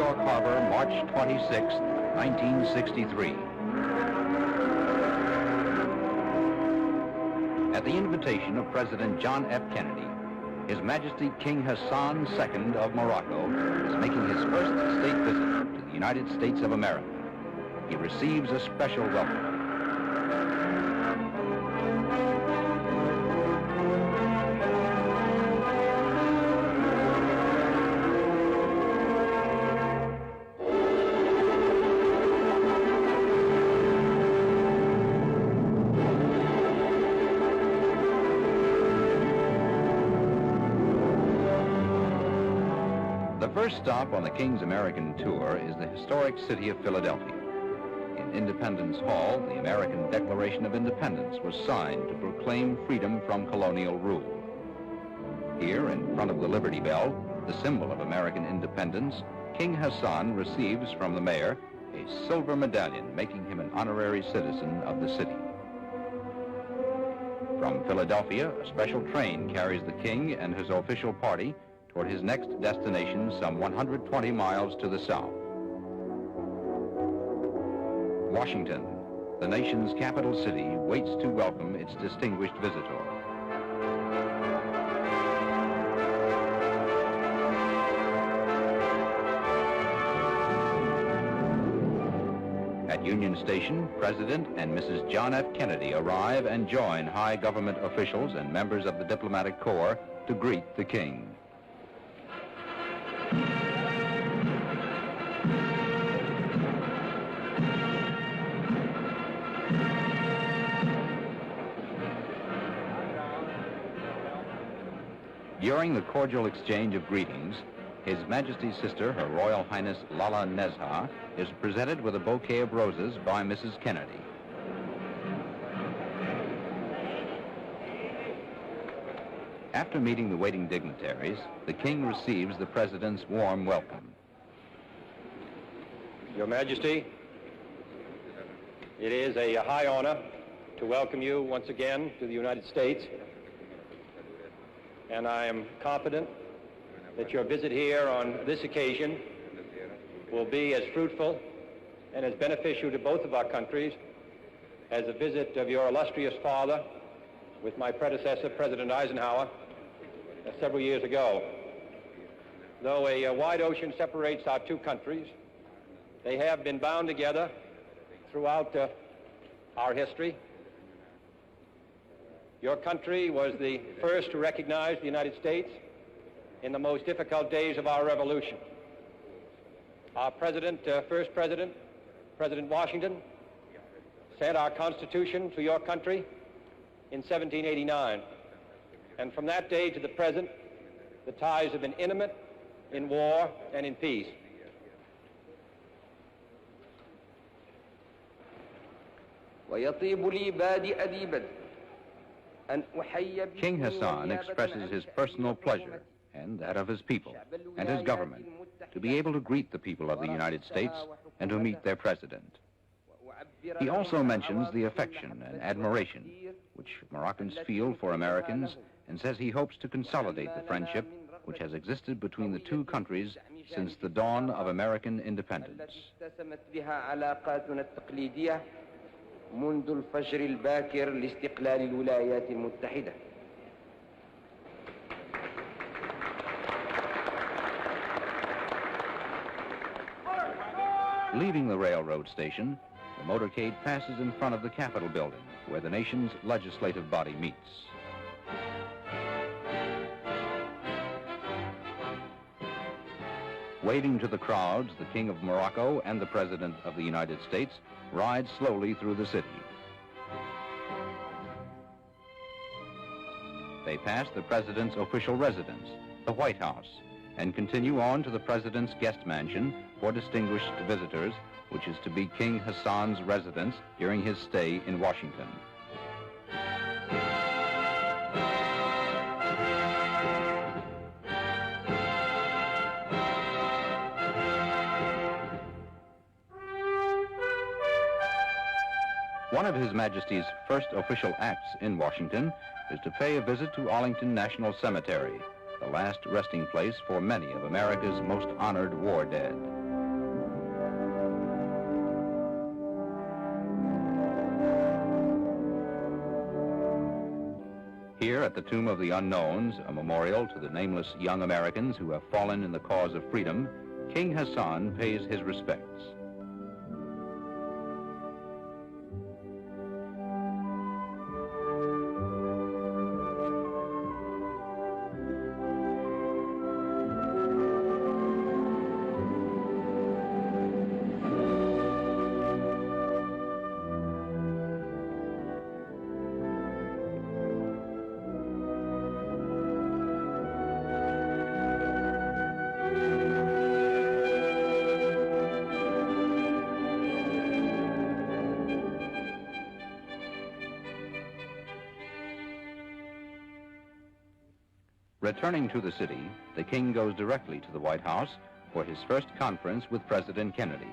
York Harbor, March 26, 1963. At the invitation of President John F. Kennedy, His Majesty King Hassan II of Morocco is making his first state visit to the United States of America. He receives a special welcome. The first stop on the King's American tour is the historic city of Philadelphia. In Independence Hall, the American Declaration of Independence was signed to proclaim freedom from colonial rule. Here, in front of the Liberty Bell, the symbol of American independence, King Hassan receives from the mayor a silver medallion making him an honorary citizen of the city. From Philadelphia, a special train carries the king and his official party toward his next destination some 120 miles to the south. Washington, the nation's capital city, waits to welcome its distinguished visitor. At Union Station, President and Mrs. John F. Kennedy arrive and join high government officials and members of the diplomatic corps to greet the king. During the cordial exchange of greetings, His Majesty's sister, Her Royal Highness Lala Nezha, is presented with a bouquet of roses by Mrs. Kennedy. After meeting the waiting dignitaries, the king receives the president's warm welcome. Your Majesty, it is a high honor to welcome you once again to the United States, and I am confident that your visit here on this occasion will be as fruitful and as beneficial to both of our countries as the visit of your illustrious father with my predecessor, President Eisenhower, several years ago. Though a wide ocean separates our two countries, they have been bound together throughout our history. Your country was the first to recognize the United States in the most difficult days of our revolution. Our first president, President Washington, sent our Constitution to your country in 1789. And from that day to the present, the ties have been intimate in war and in peace. King Hassan expresses his personal pleasure and that of his people and his government to be able to greet the people of the United States and to meet their president. He also mentions the affection and admiration which Moroccans feel for Americans and says he hopes to consolidate the friendship which has existed between the two countries since the dawn of American independence. منذ الفجر الباكر لاستقلال الولايات المتحدة. Leaving the railroad station, the motorcade passes in front of the Capitol building, where the nation's legislative body meets. Waving to the crowds, the King of Morocco and the President of the United States ride slowly through the city. They pass the President's official residence, the White House, and continue on to the President's guest mansion for distinguished visitors, which is to be King Hassan's residence during his stay in Washington. One of His Majesty's first official acts in Washington is to pay a visit to Arlington National Cemetery, the last resting place for many of America's most honored war dead. at the Tomb of the Unknowns, a memorial to the nameless young Americans who have fallen in the cause of freedom, King Hassan pays his respects. Returning to the city, the king goes directly to the White House for his first conference with President Kennedy.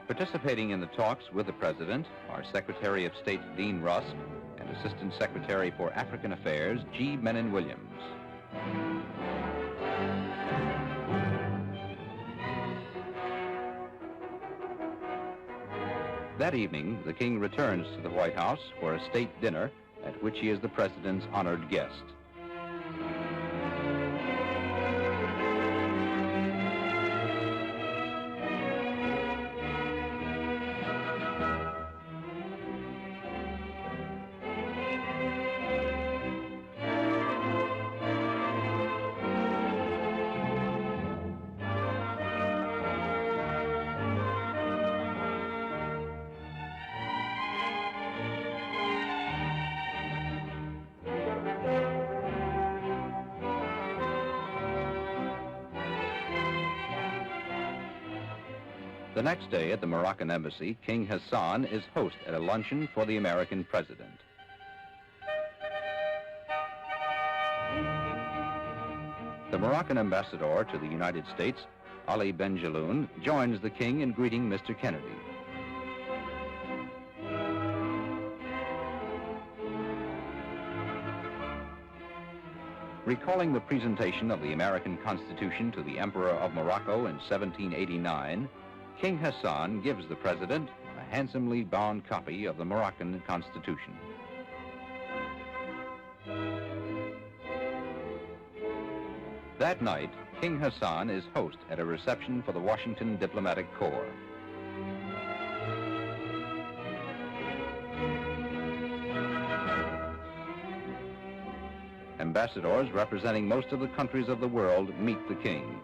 Participating in the talks with the President are Secretary of State Dean Rusk and Assistant Secretary for African Affairs G. Menon Williams. That evening, the king returns to the White House for a state dinner at which he is the President's honored guest. The next day at the Moroccan embassy, King Hassan is host at a luncheon for the American president. The Moroccan ambassador to the United States, Ali Benjaloun, joins the king in greeting Mr. Kennedy. Recalling the presentation of the American Constitution to the Emperor of Morocco in 1789, King Hassan gives the president a handsomely bound copy of the Moroccan Constitution. That night, King Hassan is host at a reception for the Washington Diplomatic Corps. Ambassadors representing most of the countries of the world meet the king.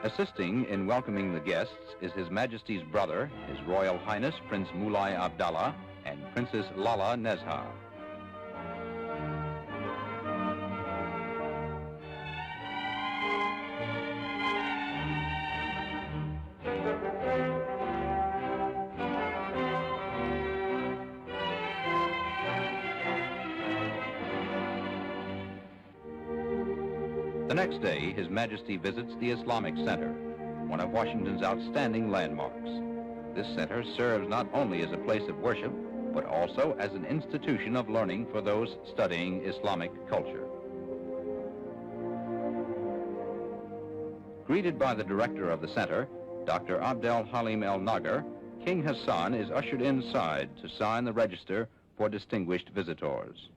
Assisting in welcoming the guests is His Majesty's brother, His Royal Highness Prince Moulay Abdallah and Princess Lala Nezha. The next day, His Majesty visits the Islamic Center, one of Washington's outstanding landmarks. This center serves not only as a place of worship, but also as an institution of learning for those studying Islamic culture. Greeted by the director of the center, Dr. Abdel Halim El Nagar, King Hassan is ushered inside to sign the register for distinguished visitors.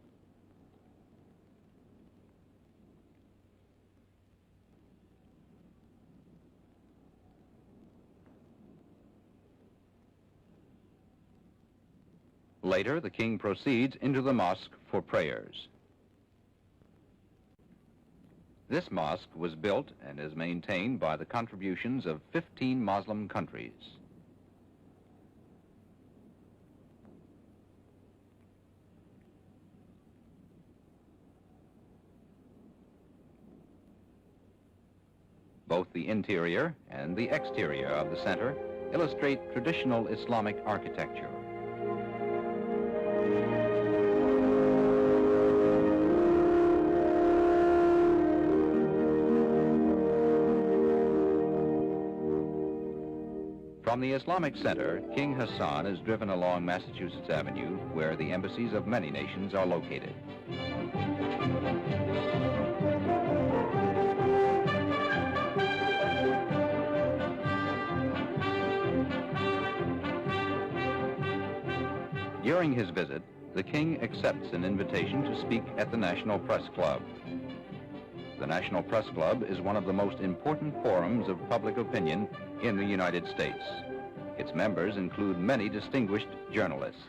Later, the king proceeds into the mosque for prayers. This mosque was built and is maintained by the contributions of 15 Muslim countries. Both the interior and the exterior of the center illustrate traditional Islamic architecture. From the Islamic Center, King Hassan is driven along Massachusetts Avenue, where the embassies of many nations are located. During his visit, the King accepts an invitation to speak at the National Press Club. The National Press Club is one of the most important forums of public opinion in the United States. Its members include many distinguished journalists.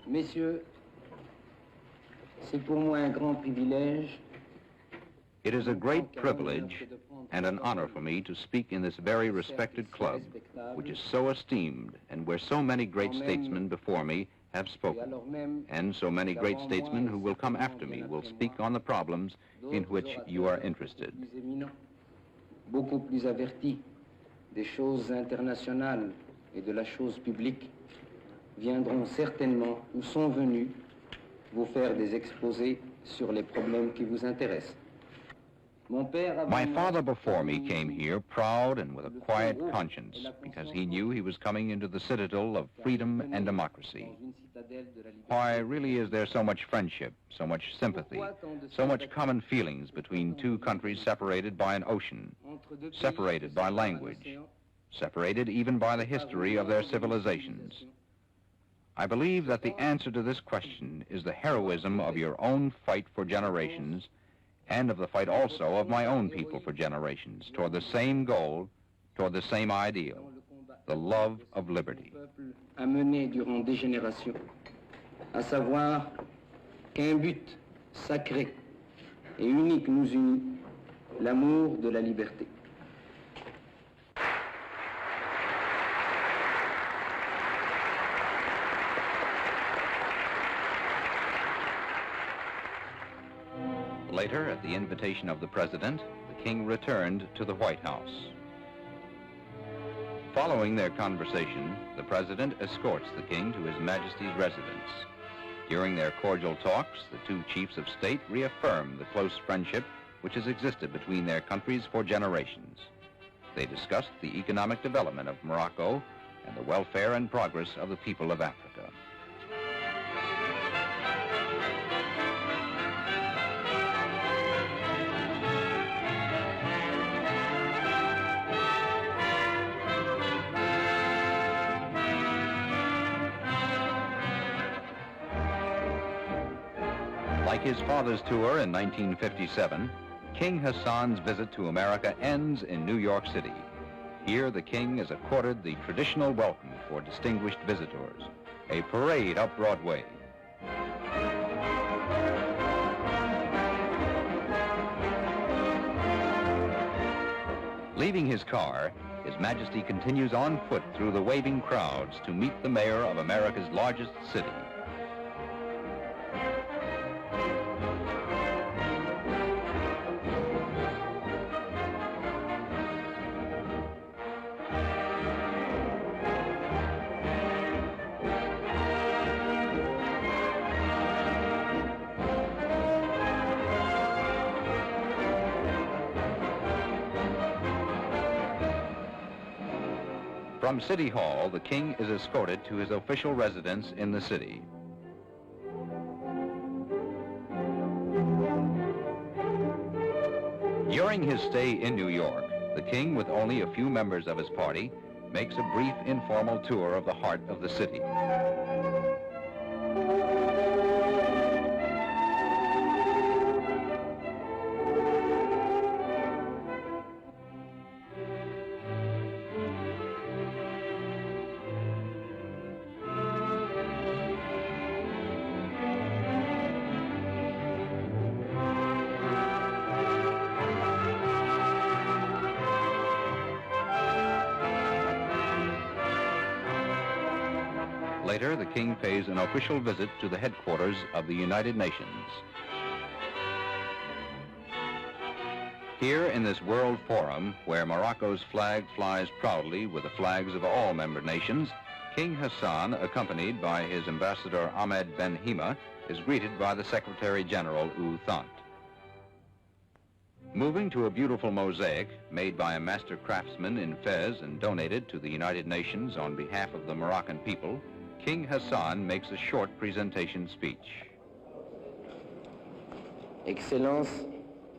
Messieurs, c'est pour moi un grand privilège. It is a great privilege and an honor for me to speak in this very respected club, which is so esteemed and where so many great statesmen before me have spoken, and so many great statesmen who will come after me will speak on the problems in which you are interested. Beaucoup plus avertis des choses internationales et de la chose publique viendront certainement ou sont venus vous faire des exposés sur les problèmes qui vous intéressent. My father before me came here proud and with a quiet conscience because he knew he was coming into the citadel of freedom and democracy. Why really is there so much friendship, so much sympathy, so much common feelings between two countries separated by an ocean, separated by language, separated even by the history of their civilizations? I believe that the answer to this question is the heroism of your own fight for generations and of the fight also of my own people for generations toward the same goal, toward the same ideal, the love of liberty. A mené durant des générations, à savoir qu'un but sacré et unique nous unit, l'amour de la liberté. Later, at the invitation of the President, the King returned to the White House. Following their conversation, the President escorts the King to His Majesty's residence. During their cordial talks, the two chiefs of state reaffirm the close friendship which has existed between their countries for generations. They discussed the economic development of Morocco and the welfare and progress of the people of Africa. Like his father's tour in 1957, King Hassan's visit to America ends in New York City. Here, the King is accorded the traditional welcome for distinguished visitors, a parade up Broadway. Leaving his car, His Majesty continues on foot through the waving crowds to meet the mayor of America's largest city. From City Hall, the King is escorted to his official residence in the city. During his stay in New York, the King, with only a few members of his party, makes a brief informal tour of the heart of the city. Later, the King pays an official visit to the headquarters of the United Nations. Here in this World Forum, where Morocco's flag flies proudly with the flags of all member nations, King Hassan, accompanied by his ambassador Ahmed Ben Hima, is greeted by the Secretary General U Thant. Moving to a beautiful mosaic made by a master craftsman in Fez and donated to the United Nations on behalf of the Moroccan people, King Hassan makes a short presentation speech. Excellences,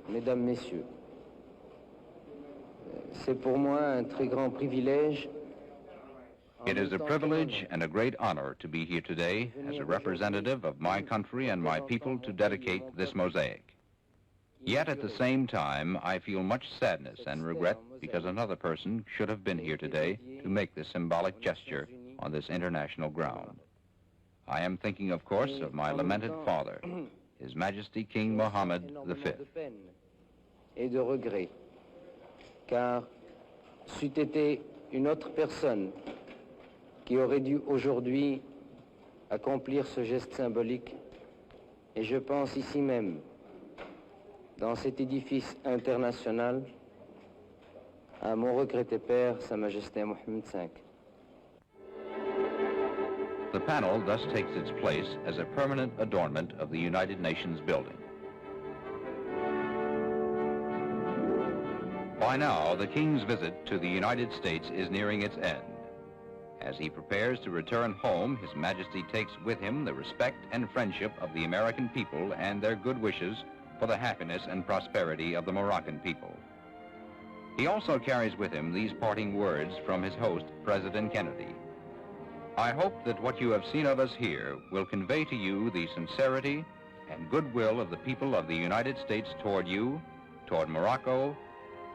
Mesdames, Messieurs, c'est pour moi un très grand privilège. It is a privilege and a great honor to be here today as a representative of my country and my people to dedicate this mosaic. Yet at the same time, I feel much sadness and regret because another person should have been here today to make this symbolic gesture on this international ground. I am thinking, of course, of my lamented father, His Majesty King Mohammed V. Et de regret, car c'eût été une autre personne qui aurait dû aujourd'hui accomplir ce geste symbolique, et je pense ici même, dans cet édifice international, à mon regretté père, Sa Majesté Mohammed V. The panel thus takes its place as a permanent adornment of the United Nations building. By now, the King's visit to the United States is nearing its end. As he prepares to return home, His Majesty takes with him the respect and friendship of the American people and their good wishes for the happiness and prosperity of the Moroccan people. He also carries with him these parting words from his host, President Kennedy. I hope that what you have seen of us here will convey to you the sincerity and goodwill of the people of the United States toward you, toward Morocco,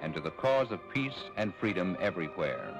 and to the cause of peace and freedom everywhere.